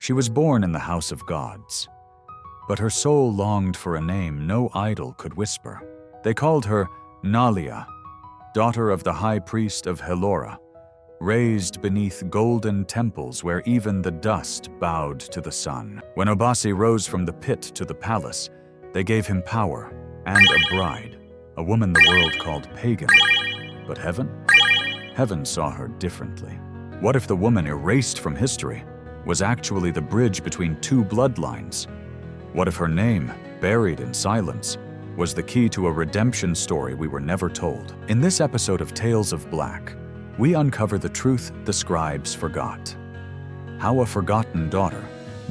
She was born in the house of gods, but her soul longed for a name no idol could whisper. They called her Nalia, daughter of the high priest of Helora, raised beneath golden temples where even the dust bowed to the sun. When Obasi rose from the pit to the palace, they gave him power and a bride, a woman the world called pagan. But heaven? Heaven saw her differently. What if the woman erased from history was actually the bridge between two bloodlines? What if her name, buried in silence, was the key to a redemption story we were never told? In this episode of Tales of Black, we uncover the truth the scribes forgot. How a forgotten daughter,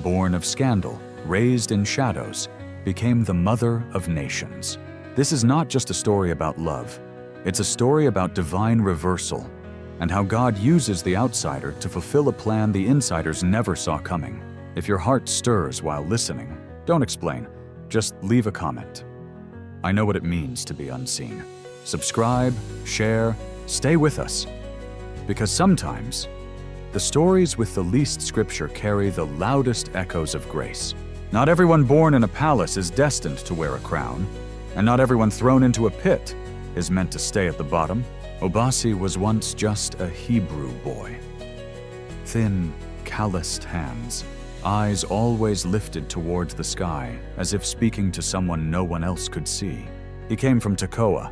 born of scandal, raised in shadows, became the mother of nations. This is not just a story about love. It's a story about divine reversal and how God uses the outsider to fulfill a plan the insiders never saw coming. If your heart stirs while listening, don't explain, just leave a comment. I know what it means to be unseen. Subscribe, share, stay with us. Because sometimes, the stories with the least scripture carry the loudest echoes of grace. Not everyone born in a palace is destined to wear a crown, and not everyone thrown into a pit is meant to stay at the bottom. Obasi was once just a Hebrew boy. Thin, calloused hands, eyes always lifted towards the sky, as if speaking to someone no one else could see. He came from Tekoa,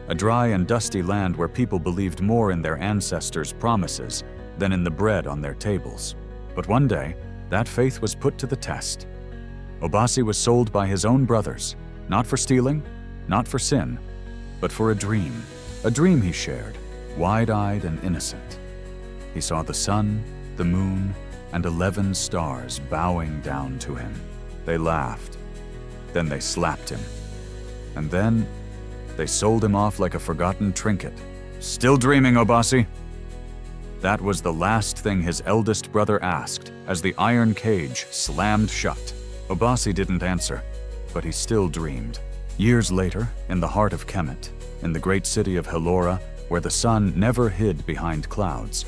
a dry and dusty land where people believed more in their ancestors' promises than in the bread on their tables. But one day, that faith was put to the test. Obasi was sold by his own brothers, not for stealing, not for sin, but for a dream he shared, wide-eyed and innocent. He saw the sun, the moon, and 11 stars bowing down to him. They laughed. Then they slapped him. And then they sold him off like a forgotten trinket. Still dreaming, Obasi? That was the last thing his eldest brother asked as the iron cage slammed shut. Obasi didn't answer, but he still dreamed. Years later, in the heart of Kemet, in the great city of Helora, where the sun never hid behind clouds,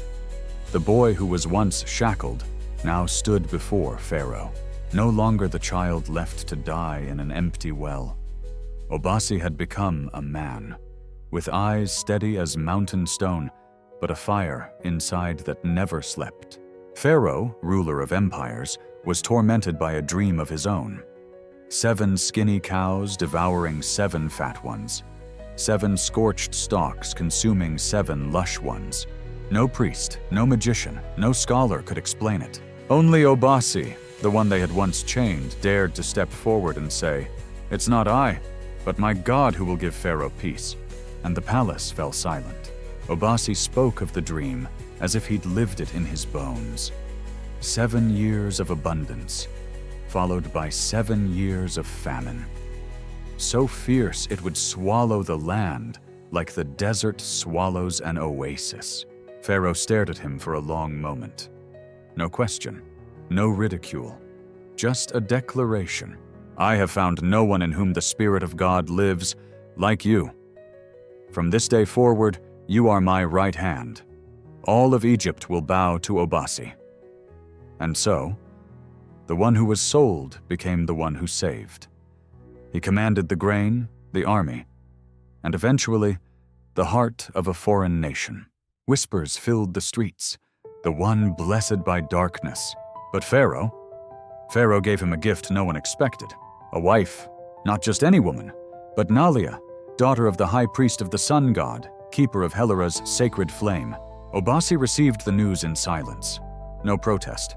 the boy who was once shackled now stood before Pharaoh, no longer the child left to die in an empty well. Obasi had become a man, with eyes steady as mountain stone, but a fire inside that never slept. Pharaoh, ruler of empires, was tormented by a dream of his own. 7 skinny cows devouring 7 fat ones. 7 scorched stalks consuming 7 lush ones. No priest, no magician, no scholar could explain it. Only Obasi, the one they had once chained, dared to step forward and say, "It's not I, but my God who will give Pharaoh peace." And the palace fell silent. Obasi spoke of the dream as if he'd lived it in his bones. 7 years of abundance, followed by 7 years of famine. So fierce it would swallow the land like the desert swallows an oasis. Pharaoh stared at him for a long moment. No question, no ridicule, just a declaration. "I have found no one in whom the Spirit of God lives like you. From this day forward, you are my right hand. All of Egypt will bow to Obasi." And so, the one who was sold became the one who saved. He commanded the grain, the army, and eventually, the heart of a foreign nation. Whispers filled the streets, the one blessed by darkness. But Pharaoh gave him a gift no one expected. A wife, not just any woman, but Nalia, daughter of the high priest of the sun god, keeper of Helora's sacred flame. Obasi received the news in silence. No protest,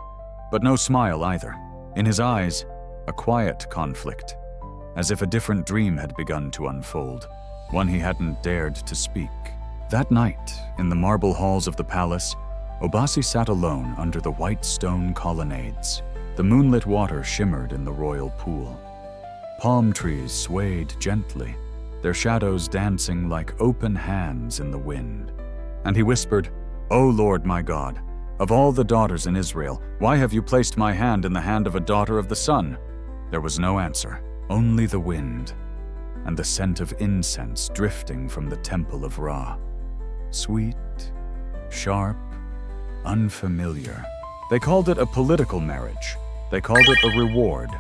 but no smile either. In his eyes, a quiet conflict, as if a different dream had begun to unfold, one he hadn't dared to speak. That night, in the marble halls of the palace, Obasi sat alone under the white stone colonnades. The moonlit water shimmered in the royal pool. Palm trees swayed gently, their shadows dancing like open hands in the wind. And he whispered, "O Lord my God, of all the daughters in Israel, why have you placed my hand in the hand of a daughter of the sun?" There was no answer, only the wind, and the scent of incense drifting from the temple of Ra. Sweet, sharp, unfamiliar. They called it a political marriage. They called it a reward.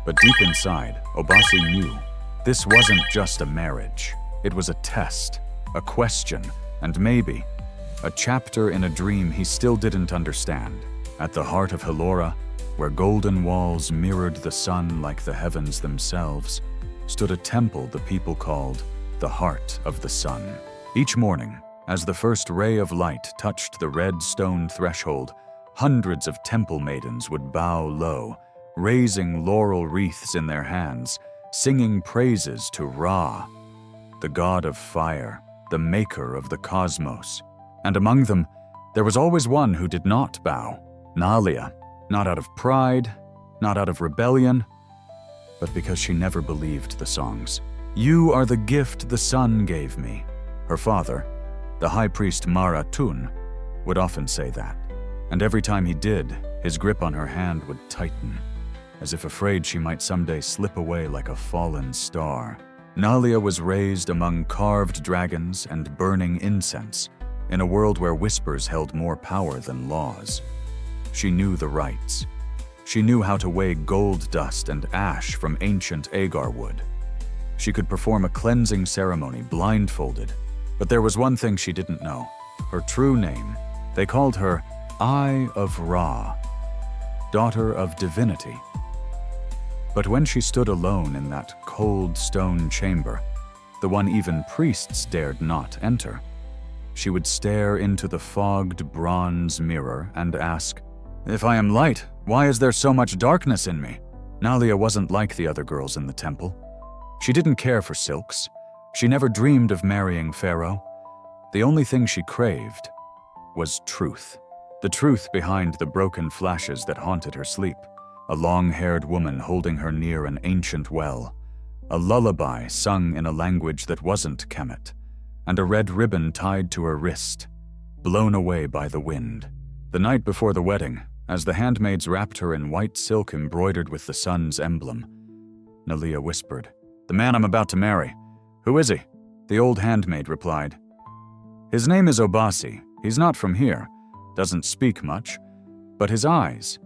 But deep inside, Obasi knew this wasn't just a marriage. It was a test, a question, and maybe a chapter in a dream he still didn't understand. At the heart of Hellora, where golden walls mirrored the sun like the heavens themselves, stood a temple the people called the Heart of the Sun. Each morning, as the first ray of light touched the red stone threshold, hundreds of temple maidens would bow low, raising laurel wreaths in their hands, singing praises to Ra, the god of fire, the maker of the cosmos. And among them, there was always one who did not bow, Nalia, not out of pride, not out of rebellion, but because she never believed the songs. "You are the gift the sun gave me." Her father, the high priest Mara Tun, would often say that. And every time he did, his grip on her hand would tighten, as if afraid she might someday slip away like a fallen star. Nalia was raised among carved dragons and burning incense, in a world where whispers held more power than laws. She knew the rites. She knew how to weigh gold dust and ash from ancient agar wood. She could perform a cleansing ceremony blindfolded, but there was one thing she didn't know. Her true name. They called her Eye of Ra, daughter of divinity. But when she stood alone in that cold stone chamber, the one even priests dared not enter, she would stare into the fogged bronze mirror and ask, "If I am light, why is there so much darkness in me?" Nalia wasn't like the other girls in the temple. She didn't care for silks. She never dreamed of marrying Pharaoh. The only thing she craved was truth. The truth behind the broken flashes that haunted her sleep. A long-haired woman holding her near an ancient well. A lullaby sung in a language that wasn't Kemet. And a red ribbon tied to her wrist, blown away by the wind. The night before the wedding, as the handmaids wrapped her in white silk embroidered with the sun's emblem, Nalia whispered, "The man I'm about to marry. Who is he?" The old handmaid replied, "His name is Obasi. He's not from here, doesn't speak much, but his eyes,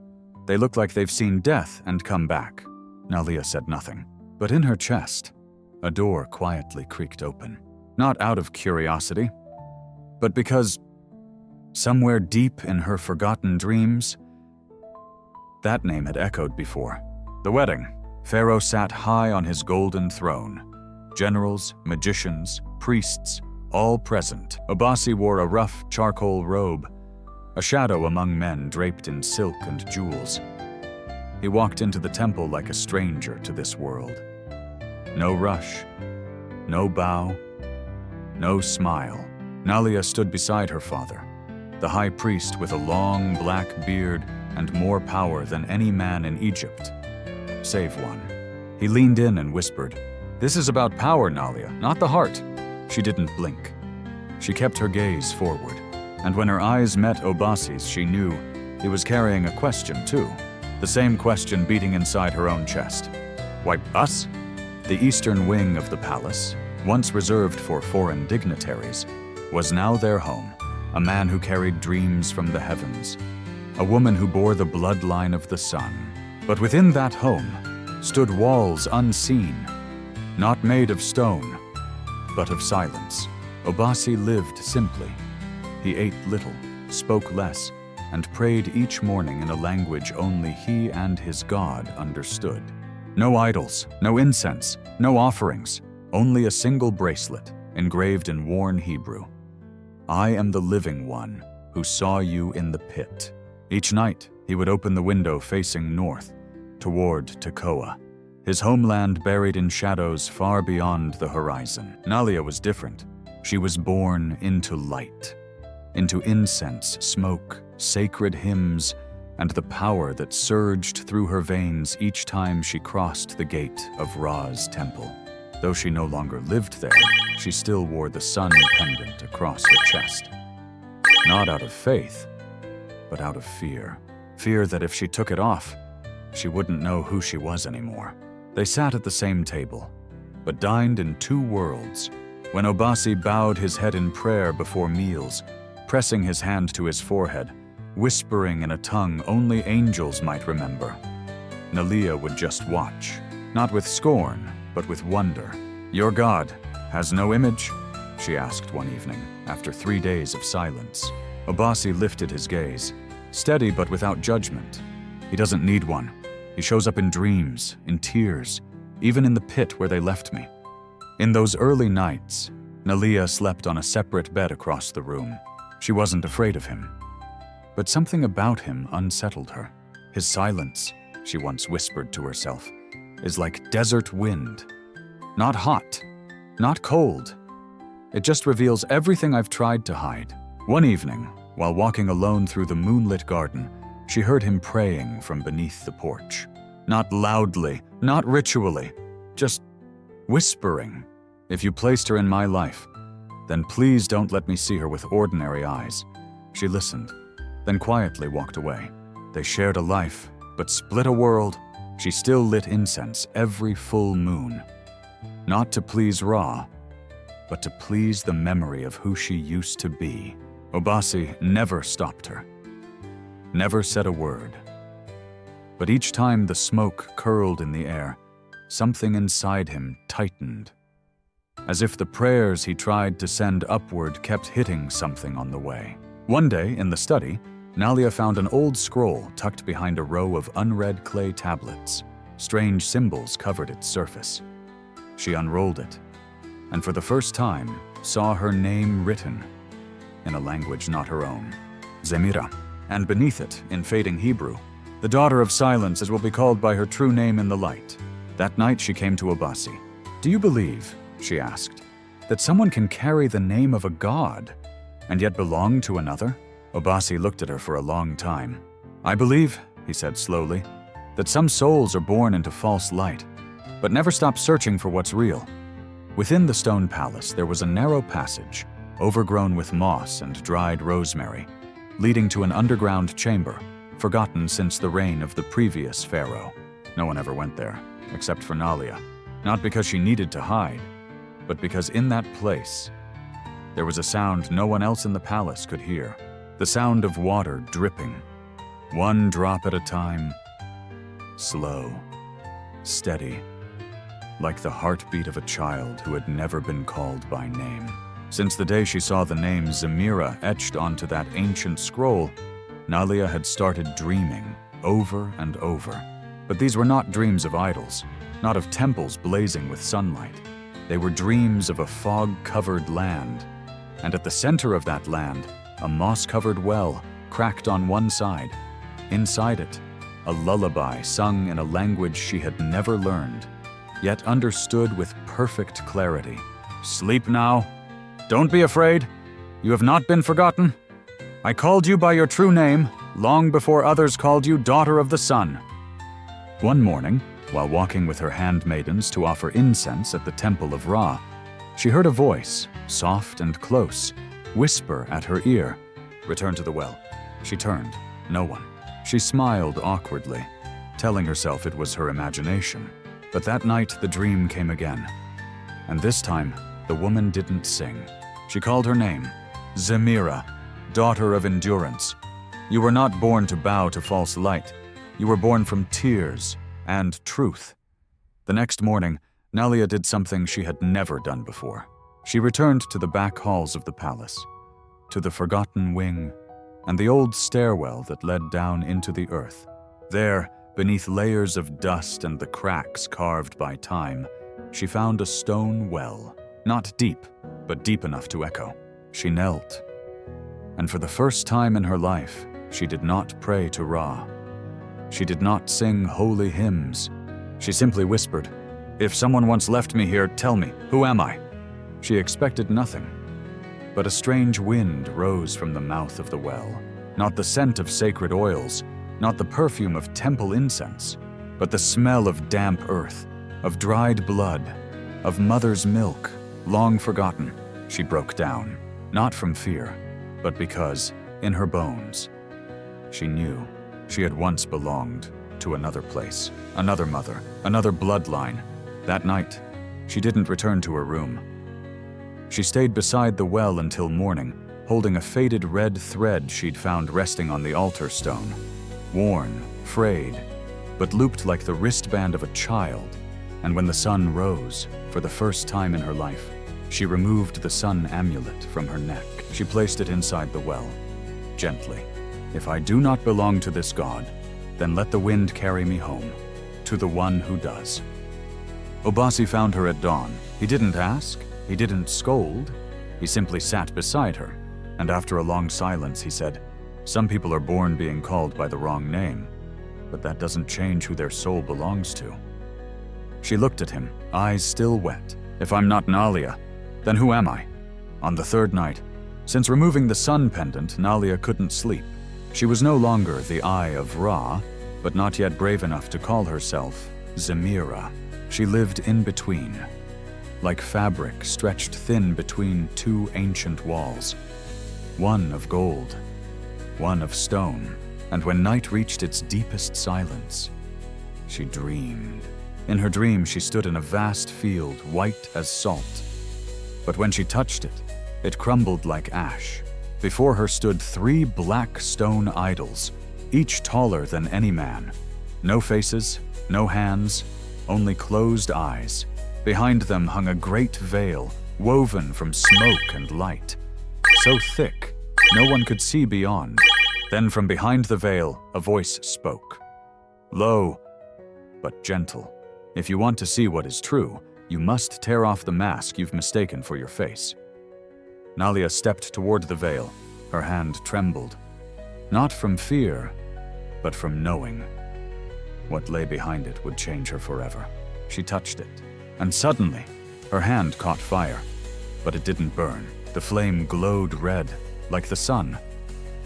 they look like they've seen death and come back." Nalia said nothing, but in her chest, a door quietly creaked open. Not out of curiosity, but because somewhere deep in her forgotten dreams, that name had echoed before. The wedding. Pharaoh sat high on his golden throne. Generals, magicians, priests, all present. Obasi wore a rough charcoal robe, a shadow among men draped in silk and jewels. He walked into the temple like a stranger to this world. No rush, no bow, no smile. Nalia stood beside her father, the high priest with a long black beard and more power than any man in Egypt, save one. He leaned in and whispered, "This is about power, Nalia, not the heart." She didn't blink. She kept her gaze forward, and when her eyes met Obasi's, she knew he was carrying a question too, the same question beating inside her own chest. "Why, us?" The eastern wing of the palace, once reserved for foreign dignitaries, was now their home. A man who carried dreams from the heavens, a woman who bore the bloodline of the sun. But within that home stood walls unseen, not made of stone, but of silence. Obasi lived simply. He ate little, spoke less, and prayed each morning in a language only he and his God understood. No idols, no incense, no offerings, only a single bracelet engraved in worn Hebrew. "I am the living one who saw you in the pit." Each night, he would open the window facing north, toward Tekoa, his homeland buried in shadows far beyond the horizon. Nalia was different. She was born into light, into incense, smoke, sacred hymns, and the power that surged through her veins each time she crossed the gate of Ra's temple. Though she no longer lived there, she still wore the sun pendant across her chest. Not out of faith, but out of fear. Fear that if she took it off, she wouldn't know who she was anymore. They sat at the same table, but dined in two worlds. When Obasi bowed his head in prayer before meals, pressing his hand to his forehead, whispering in a tongue only angels might remember. Nalia would just watch, not with scorn, but with wonder. "Your God has no image?" she asked one evening, after 3 days of silence. Obasi lifted his gaze, steady but without judgment. "He doesn't need one. He shows up in dreams, in tears, even in the pit where they left me." In those early nights, Nalia slept on a separate bed across the room. She wasn't afraid of him. But something about him unsettled her. "His silence," she once whispered to herself, "is like desert wind. Not hot, not cold. It just reveals everything I've tried to hide." One evening, while walking alone through the moonlit garden, she heard him praying from beneath the porch. Not loudly, not ritually, just whispering. "If you placed her in my life, then please don't let me see her with ordinary eyes." She listened, then quietly walked away. They shared a life, but split a world. She still lit incense every full moon. Not to please Ra, but to please the memory of who she used to be. Obasi never stopped her, never said a word. But each time the smoke curled in the air, something inside him tightened, as if the prayers he tried to send upward kept hitting something on the way. One day, in the study, Nalia found an old scroll tucked behind a row of unread clay tablets. Strange symbols covered its surface. She unrolled it, and for the first time saw her name written in a language not her own, Zemira, and beneath it, in fading Hebrew, "The daughter of silence, as will be called by her true name in the light." That night she came to Obasi. "Do you believe," she asked, "that someone can carry the name of a god and yet belong to another?" Obasi looked at her for a long time. "I believe," he said slowly, "that some souls are born into false light, but never stop searching for what's real." Within the stone palace there was a narrow passage, overgrown with moss and dried rosemary, leading to an underground chamber, forgotten since the reign of the previous pharaoh. No one ever went there, except for Nalia, not because she needed to hide, but because in that place there was a sound no one else in the palace could hear. The sound of water dripping, one drop at a time, slow, steady, like the heartbeat of a child who had never been called by name. Since the day she saw the name Zemira etched onto that ancient scroll, Nalia had started dreaming over and over. But these were not dreams of idols, not of temples blazing with sunlight. They were dreams of a fog-covered land, and at the center of that land, a moss-covered well cracked on one side. Inside it, a lullaby sung in a language she had never learned, yet understood with perfect clarity. "Sleep now. Don't be afraid. You have not been forgotten. I called you by your true name long before others called you Daughter of the Sun." One morning, while walking with her handmaidens to offer incense at the temple of Ra, she heard a voice, soft and close, whisper at her ear, "Return to the well." She turned. No one. She smiled awkwardly, telling herself it was her imagination. But that night the dream came again. And this time, the woman didn't sing. She called her name, Zemira, daughter of endurance. You were not born to bow to false light. You were born from tears and truth. The next morning, Nalia did something she had never done before. She returned to the back halls of the palace, to the forgotten wing, and the old stairwell that led down into the earth. There, beneath layers of dust and the cracks carved by time, she found a stone well, not deep, but deep enough to echo. She knelt, and for the first time in her life, she did not pray to Ra. She did not sing holy hymns. She simply whispered, "If someone once left me here, tell me, who am I?" She expected nothing, but a strange wind rose from the mouth of the well. Not the scent of sacred oils, not the perfume of temple incense, but the smell of damp earth, of dried blood, of mother's milk, long forgotten. She broke down, not from fear, but because, in her bones, she knew she had once belonged to another place, another mother, another bloodline. That night, she didn't return to her room. She stayed beside the well until morning, holding a faded red thread she'd found resting on the altar stone. Worn, frayed, but looped like the wristband of a child. And when the sun rose, for the first time in her life, she removed the sun amulet from her neck. She placed it inside the well, gently. If I do not belong to this god, then let the wind carry me home, to the one who does. Obasi found her at dawn. He didn't ask, he didn't scold, he simply sat beside her, and after a long silence he said, "Some people are born being called by the wrong name, but that doesn't change who their soul belongs to." She looked at him, eyes still wet. "If I'm not Nalia, then who am I?" On the third night, since removing the sun pendant, Nalia couldn't sleep. She was no longer the Eye of Ra, but not yet brave enough to call herself Zemira. She lived in between, like fabric stretched thin between two ancient walls, one of gold, one of stone. And when night reached its deepest silence, she dreamed. In her dream, she stood in a vast field, white as salt. But when she touched it, it crumbled like ash. Before her stood 3 black stone idols, each taller than any man. No faces, no hands, only closed eyes. Behind them hung a great veil, woven from smoke and light, so thick no one could see beyond. Then from behind the veil, a voice spoke. Low, but gentle. If you want to see what is true, you must tear off the mask you've mistaken for your face. Nalia stepped toward the veil. Her hand trembled. Not from fear, but from knowing. What lay behind it would change her forever. She touched it, and suddenly, her hand caught fire. But it didn't burn. The flame glowed red, like the sun,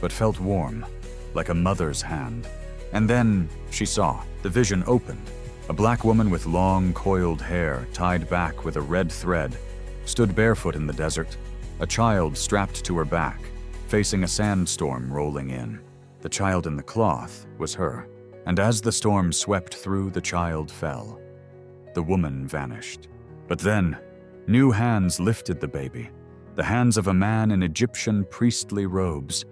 but felt warm, like a mother's hand. And then she saw. The vision opened. A black woman with long, coiled hair tied back with a red thread stood barefoot in the desert, a child strapped to her back, facing a sandstorm rolling in. The child in the cloth was her, and as the storm swept through, the child fell. The woman vanished. But then, new hands lifted the baby, the hands of a man in Egyptian priestly robes,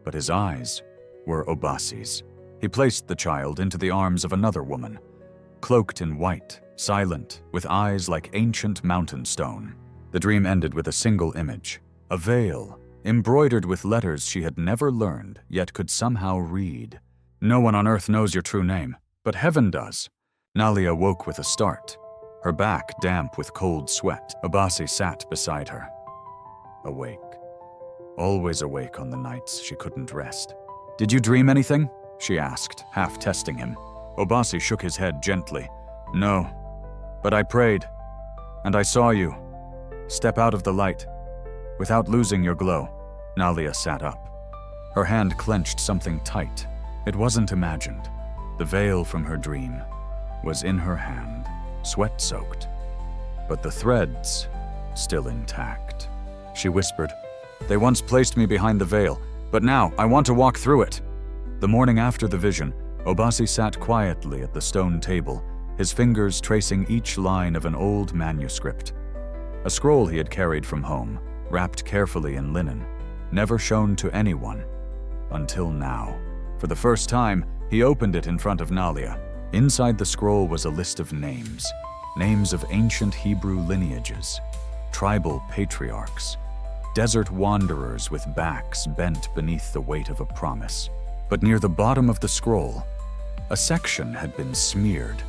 but his eyes were Obasi's. He placed the child into the arms of another woman, cloaked in white, silent, with eyes like ancient mountain stone. The dream ended with a single image, a veil, embroidered with letters she had never learned, yet could somehow read. No one on earth knows your true name, but heaven does. Nalia woke with a start, her back damp with cold sweat. Obasi sat beside her, awake. Always awake on the nights she couldn't rest. "Did you dream anything?" she asked, half testing him. Obasi shook his head gently. "No, but I prayed, and I saw you. Step out of the light, without losing your glow." Nalia sat up. Her hand clenched something tight. It wasn't imagined. The veil from her dream was in her hand, sweat-soaked, but the threads still intact. She whispered, "They once placed me behind the veil, but now I want to walk through it." The morning after the vision, Obasi sat quietly at the stone table, his fingers tracing each line of an old manuscript. A scroll he had carried from home, wrapped carefully in linen, never shown to anyone, until now. For the first time, he opened it in front of Nalia. Inside the scroll was a list of names, names of ancient Hebrew lineages, tribal patriarchs, desert wanderers with backs bent beneath the weight of a promise. But near the bottom of the scroll, a section had been smeared,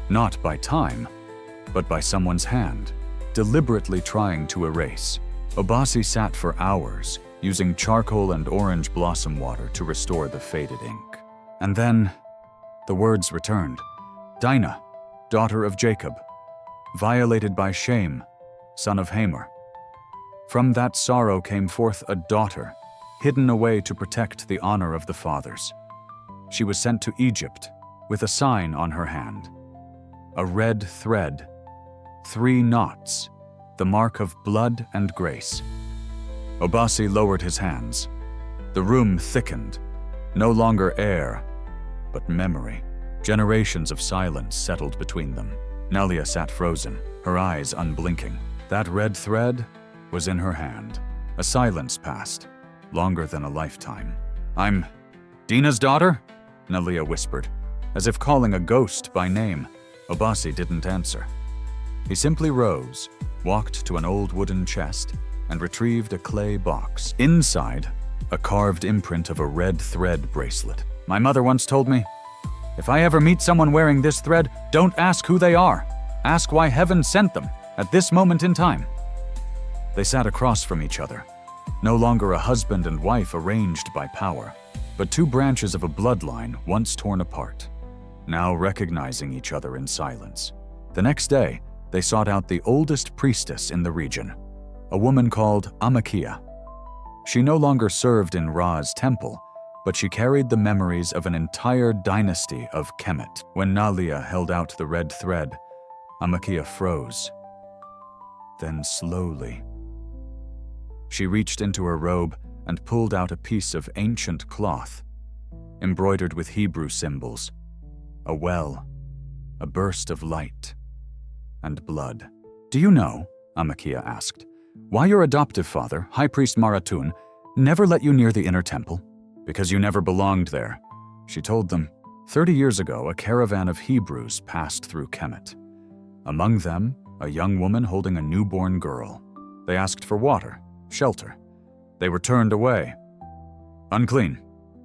not by time, but by someone's hand, deliberately trying to erase. Obasi sat for hours, using charcoal and orange blossom water to restore the faded ink. And then, the words returned. Dinah, daughter of Jacob, violated by Shem, son of Hamer. From that sorrow came forth a daughter, hidden away to protect the honor of the fathers. She was sent to Egypt with a sign on her hand, a red thread, 3 knots, the mark of blood and grace. Obasi lowered his hands. The room thickened, no longer air, but memory. Generations of silence settled between them. Nalia sat frozen, her eyes unblinking. That red thread was in her hand. A silence passed, longer than a lifetime. "I'm Dina's daughter?" Nalia whispered, as if calling a ghost by name. Obasi didn't answer. He simply rose, walked to an old wooden chest, and retrieved a clay box. Inside, a carved imprint of a red thread bracelet. "My mother once told me, if I ever meet someone wearing this thread, don't ask who they are. Ask why heaven sent them at this moment in time." They sat across from each other, no longer a husband and wife arranged by power, but two branches of a bloodline once torn apart, now recognizing each other in silence. The next day, they sought out the oldest priestess in the region, a woman called Amakia. She no longer served in Ra's temple, but she carried the memories of an entire dynasty of Kemet. When Nalia held out the red thread, Amakia froze. Then slowly, she reached into her robe and pulled out a piece of ancient cloth, embroidered with Hebrew symbols, a well, a burst of light, and blood. "Do you know," Amakia asked, "why your adoptive father, High Priest Maratun, never let you near the inner temple? Because you never belonged there," she told them. 30 years ago, a caravan of Hebrews passed through Kemet. Among them, a young woman holding a newborn girl. They asked for water, shelter. They were turned away. Unclean,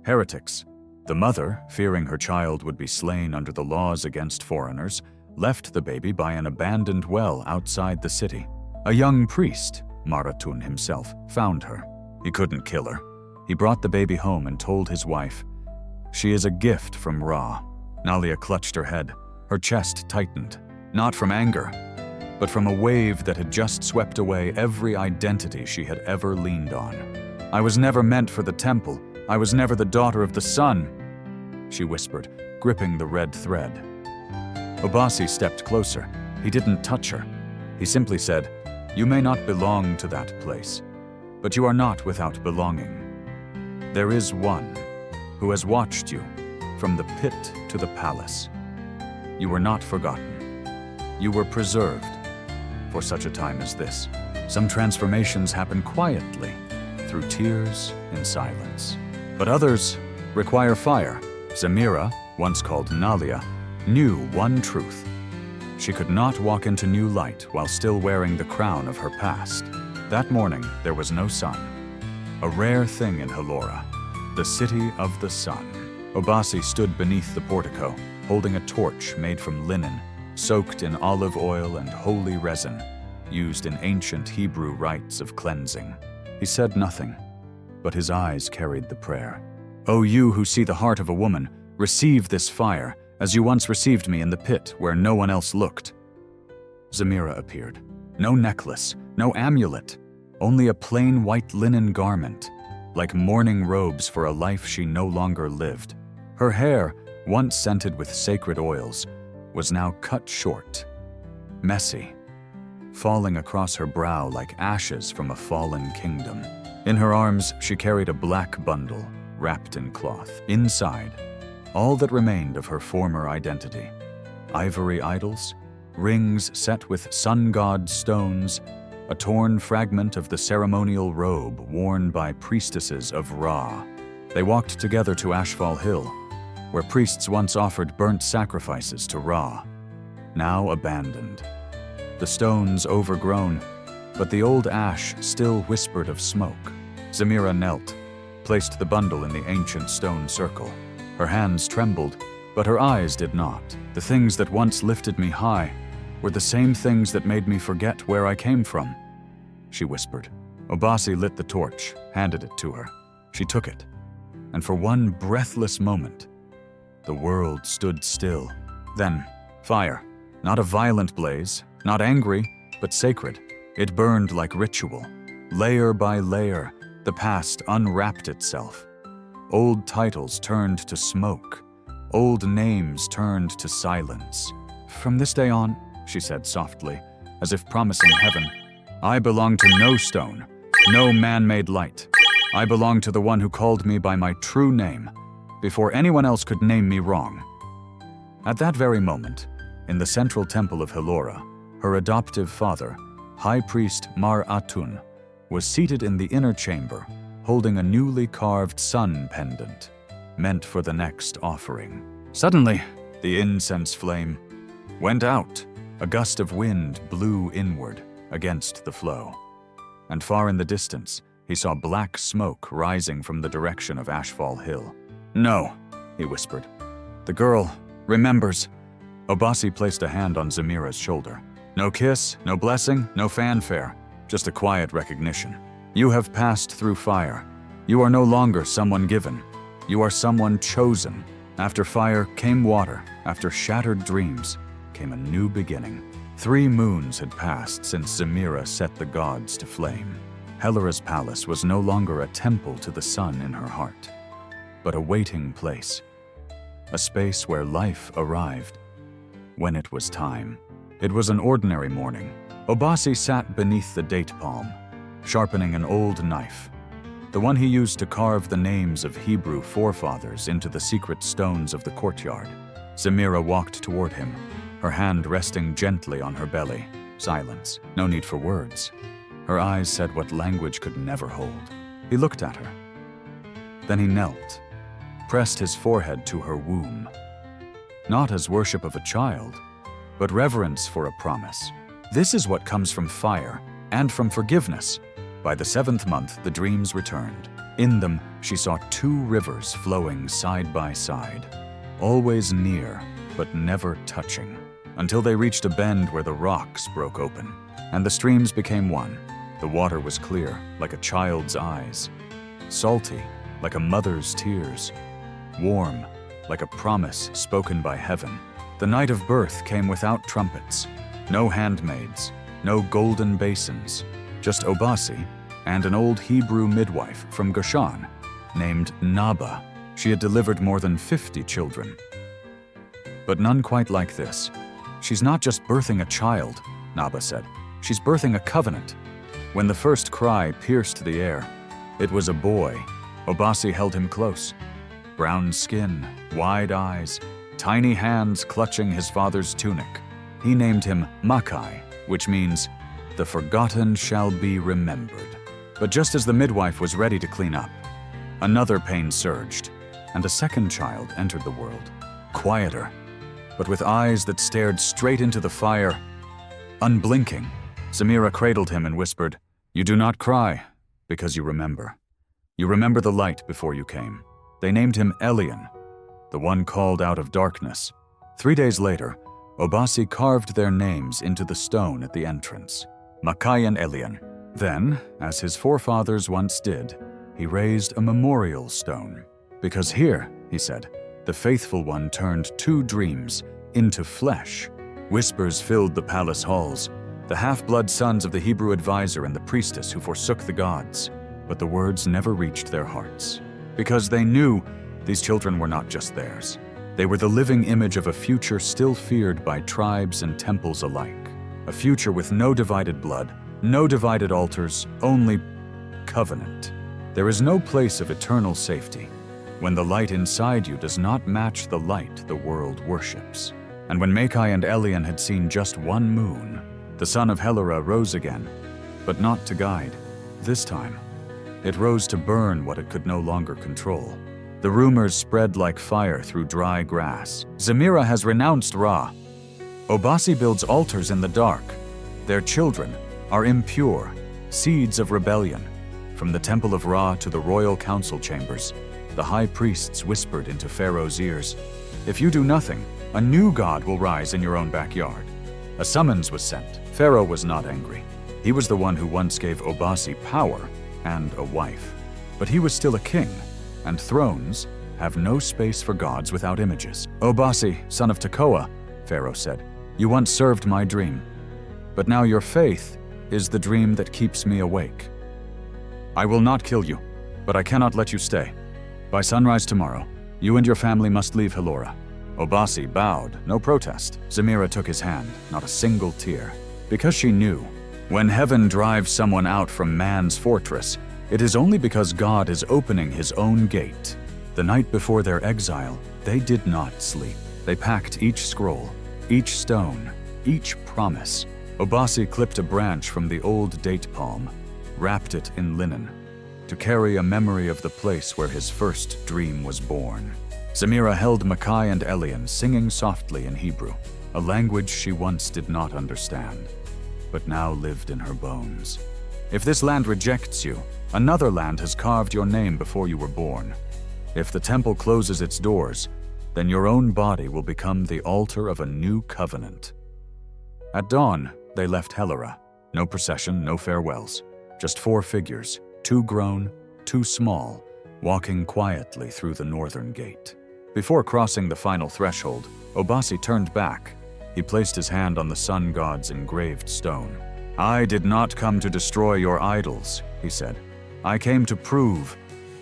heretics. The mother, fearing her child would be slain under the laws against foreigners, left the baby by an abandoned well outside the city. A young priest, Maratun himself, found her. He couldn't kill her. He brought the baby home and told his wife, "She is a gift from Ra." Nalia clutched her head. Her chest tightened, not from anger, but from a wave that had just swept away every identity she had ever leaned on. "I was never meant for the temple. I was never the daughter of the sun," she whispered, gripping the red thread. Obasi stepped closer. He didn't touch her. He simply said, "You may not belong to that place, but you are not without belonging. There is one who has watched you from the pit to the palace. You were not forgotten. You were preserved for such a time as this." Some transformations happen quietly, through tears and silence. But others require fire. Zamira, once called Nalia, knew one truth. She could not walk into new light while still wearing the crown of her past. That morning, there was no sun. A rare thing in Helora, the city of the sun. Obasi stood beneath the portico, holding a torch made from linen, soaked in olive oil and holy resin, used in ancient Hebrew rites of cleansing. He said nothing, but his eyes carried the prayer. "O you who see the heart of a woman, receive this fire, as you once received me in the pit where no one else looked." Zamira appeared. No necklace, no amulet, only a plain white linen garment, like mourning robes for a life she no longer lived. Her hair, once scented with sacred oils, was now cut short, messy, falling across her brow like ashes from a fallen kingdom. In her arms, she carried a black bundle wrapped in cloth. Inside, all that remained of her former identity: ivory idols, rings set with sun god stones, a torn fragment of the ceremonial robe worn by priestesses of Ra. They walked together to Ashfall Hill, where priests once offered burnt sacrifices to Ra, now abandoned. The stones overgrown, but the old ash still whispered of smoke. Zamira knelt, placed the bundle in the ancient stone circle. Her hands trembled, but her eyes did not. "The things that once lifted me high were the same things that made me forget where I came from," she whispered. Obasi lit the torch, handed it to her. She took it, and for one breathless moment, the world stood still. Then, fire. Not a violent blaze, not angry, but sacred. It burned like ritual. Layer by layer, the past unwrapped itself. Old titles turned to smoke. Old names turned to silence. "From this day on," she said softly, as if promising heaven, "I belong to no stone, no man-made light. I belong to the one who called me by my true name, before anyone else could name me wrong." At that very moment, in the central temple of Helora, her adoptive father, High Priest Mar Atun, was seated in the inner chamber, holding a newly carved sun pendant, meant for the next offering. Suddenly, the incense flame went out. A gust of wind blew inward against the flow, and far in the distance, he saw black smoke rising from the direction of Ashfall Hill. "No," he whispered. "The girl remembers." Obasi placed a hand on Zamira's shoulder. No kiss, no blessing, no fanfare, just a quiet recognition. "You have passed through fire. You are no longer someone given. You are someone chosen. After fire came water. After shattered dreams came a new beginning." 3 moons had passed since Zamira set the gods to flame. Helaera's palace was no longer a temple to the sun in her heart, but a waiting place, a space where life arrived when it was time. It was an ordinary morning. Obasi sat beneath the date palm, sharpening an old knife, the one he used to carve the names of Hebrew forefathers into the secret stones of the courtyard. Zamira walked toward him, her hand resting gently on her belly. Silence. No need for words. Her eyes said what language could never hold. He looked at her. Then he knelt, pressed his forehead to her womb, not as worship of a child, but reverence for a promise. This is what comes from fire and from forgiveness. By the 7th month, the dreams returned. In them, she saw 2 rivers flowing side by side, always near, but never touching, until they reached a bend where the rocks broke open, and the streams became one. The water was clear, like a child's eyes, salty, like a mother's tears, warm, like a promise spoken by heaven. The night of birth came without trumpets, no handmaids, no golden basins, just Obasi and an old Hebrew midwife from Goshen named Naba. She had delivered more than 50 children, but none quite like this. "She's not just birthing a child," Naba said. "She's birthing a covenant." When the first cry pierced the air, it was a boy. Obasi held him close. Brown skin, wide eyes, tiny hands clutching his father's tunic. He named him Makai, which means, "The forgotten shall be remembered." But just as the midwife was ready to clean up, another pain surged, and a second child entered the world. Quieter, but with eyes that stared straight into the fire, unblinking. Zamira cradled him and whispered, "You do not cry, because you remember. You remember the light before you came." They named him Elian, the one called out of darkness. 3 days later, Obasi carved their names into the stone at the entrance, Makai and Elian. Then, as his forefathers once did, he raised a memorial stone. "Because here," he said, "the faithful one turned 2 dreams into flesh." Whispers filled the palace halls, the half-blood sons of the Hebrew advisor and the priestess who forsook the gods. But the words never reached their hearts, because they knew these children were not just theirs. They were the living image of a future still feared by tribes and temples alike. A future with no divided blood, no divided altars, only covenant. There is no place of eternal safety when the light inside you does not match the light the world worships. And when Makai and Elian had seen just 1 moon, the son of Helaera rose again, but not to guide. This time, it rose to burn what it could no longer control. The rumors spread like fire through dry grass. "Zamira has renounced Ra. Obasi builds altars in the dark. Their children are impure, seeds of rebellion." From the temple of Ra to the royal council chambers, the high priests whispered into Pharaoh's ears, "If you do nothing, a new god will rise in your own backyard." A summons was sent. Pharaoh was not angry. He was the one who once gave Obasi power and a wife. But he was still a king, and thrones have no space for gods without images. "Obasi, son of Tekoa," Pharaoh said, "you once served my dream, but now your faith is the dream that keeps me awake. I will not kill you, but I cannot let you stay. By sunrise tomorrow, you and your family must leave Helaera." Obasi bowed, no protest. Zamira took his hand, not a single tear, because she knew, when heaven drives someone out from man's fortress, it is only because God is opening his own gate. The night before their exile, they did not sleep. They packed each scroll, each stone, each promise. Obasi clipped a branch from the old date palm, wrapped it in linen, to carry a memory of the place where his first dream was born. Zemira held Makai and Elian singing softly in Hebrew, a language she once did not understand, but now lived in her bones. If this land rejects you, another land has carved your name before you were born. If the temple closes its doors, then your own body will become the altar of a new covenant. At dawn, they left Helera. No procession, no farewells. Just 4 figures, 2 grown, 2 small, walking quietly through the northern gate. Before crossing the final threshold, Obasi turned back. He placed his hand on the sun god's engraved stone. "I did not come to destroy your idols," he said. "I came to prove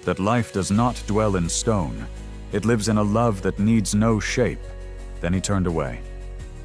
that life does not dwell in stone. It lives in a love that needs no shape." Then he turned away.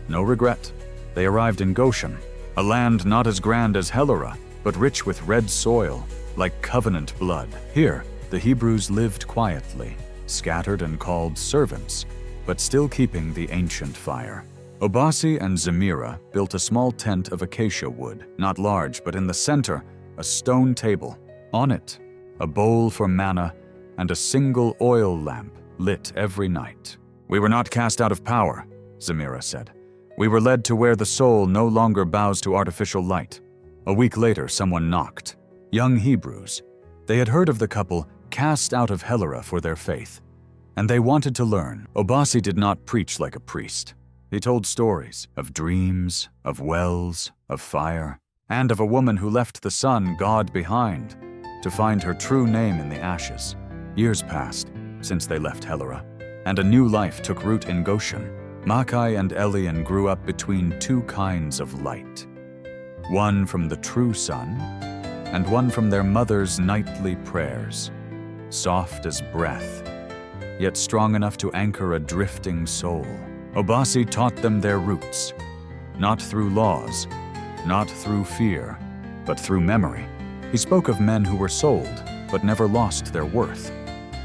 No regret. They arrived in Goshen, a land not as grand as Helera, but rich with red soil, like covenant blood. Here, the Hebrews lived quietly, scattered and called servants, but still keeping the ancient fire. Obasi and Zemira built a small tent of acacia wood, not large, but in the center, a stone table. On it, a bowl for manna and a single oil lamp lit every night. "We were not cast out of power," Zemira said. "We were led to where the soul no longer bows to artificial light." A week later, someone knocked. Young Hebrews. They had heard of the couple cast out of Helera for their faith, and they wanted to learn. Obasi did not preach like a priest. He told stories of dreams, of wells, of fire, and of a woman who left the sun god behind to find her true name in the ashes. Years passed since they left Helera, and a new life took root in Goshen. Makai and Elian grew up between 2 kinds of light, one from the true sun, and one from their mother's nightly prayers, soft as breath, yet strong enough to anchor a drifting soul. Obasi taught them their roots, not through laws, not through fear, but through memory. He spoke of men who were sold, but never lost their worth,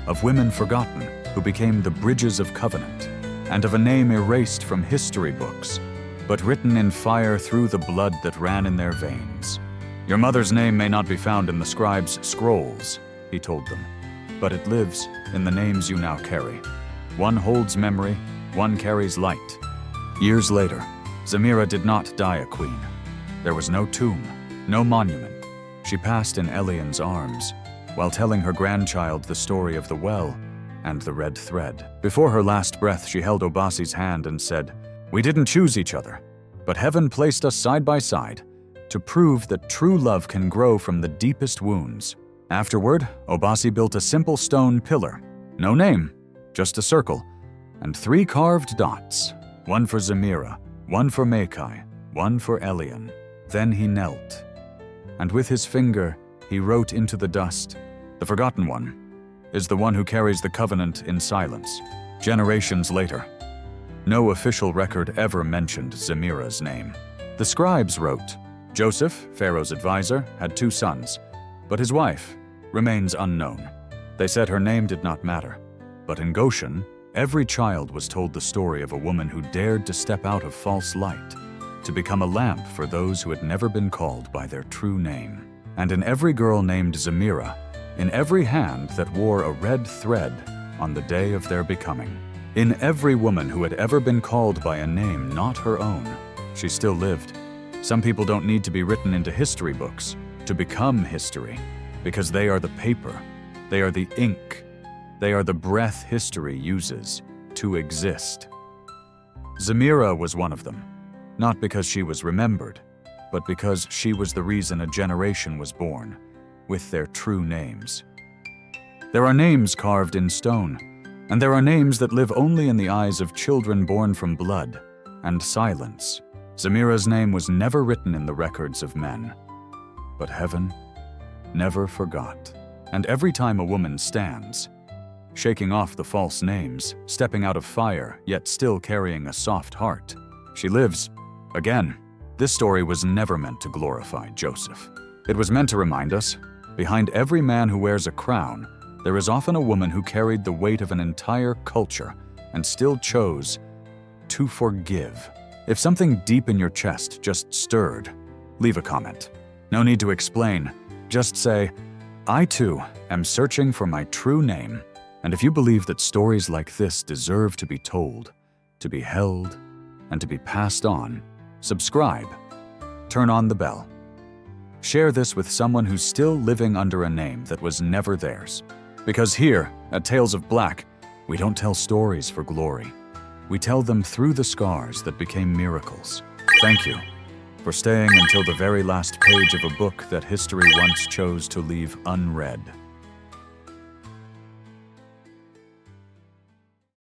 of women forgotten, who became the bridges of covenant, and of a name erased from history books, but written in fire through the blood that ran in their veins. "Your mother's name may not be found in the scribes' scrolls," he told them, "but it lives in the names you now carry. One holds memory, one carries light." Years later, Zemira did not die a queen. There was no tomb, no monument. She passed in Elian's arms, while telling her grandchild the story of the well and the red thread. Before her last breath, she held Obasi's hand and said, "We didn't choose each other, but heaven placed us side by side to prove that true love can grow from the deepest wounds." Afterward, Obasi built a simple stone pillar. No name, just a circle, and 3 carved dots, one for Zemira, one for Makai, one for Elian. Then he knelt, and with his finger he wrote into the dust, "The forgotten one is the one who carries the covenant in silence." Generations later, no official record ever mentioned Zemira's name. The scribes wrote, "Joseph, Pharaoh's advisor, had 2 sons, but his wife remains unknown." They said her name did not matter, but in Goshen, every child was told the story of a woman who dared to step out of false light, to become a lamp for those who had never been called by their true name. And in every girl named Zemira, in every hand that wore a red thread on the day of their becoming, in every woman who had ever been called by a name not her own, she still lived. Some people don't need to be written into history books to become history, because they are the paper, they are the ink, they are the breath history uses to exist. Zemira was one of them, not because she was remembered, but because she was the reason a generation was born, with their true names. There are names carved in stone, and there are names that live only in the eyes of children born from blood and silence. Zemira's name was never written in the records of men, but heaven never forgot. And every time a woman stands, shaking off the false names, stepping out of fire, yet still carrying a soft heart, she lives again. This story was never meant to glorify Joseph. It was meant to remind us, behind every man who wears a crown, there is often a woman who carried the weight of an entire culture and still chose to forgive. If something deep in your chest just stirred, leave a comment. No need to explain, Just say, "I too am searching for my true name." And if you believe that stories like this deserve to be told, to be held, and to be passed on, subscribe. Turn on the bell. Share this with someone who's still living under a name that was never theirs. Because here, at Tales of Black, we don't tell stories for glory. We tell them through the scars that became miracles. Thank you for staying until the very last page of a book that history once chose to leave unread.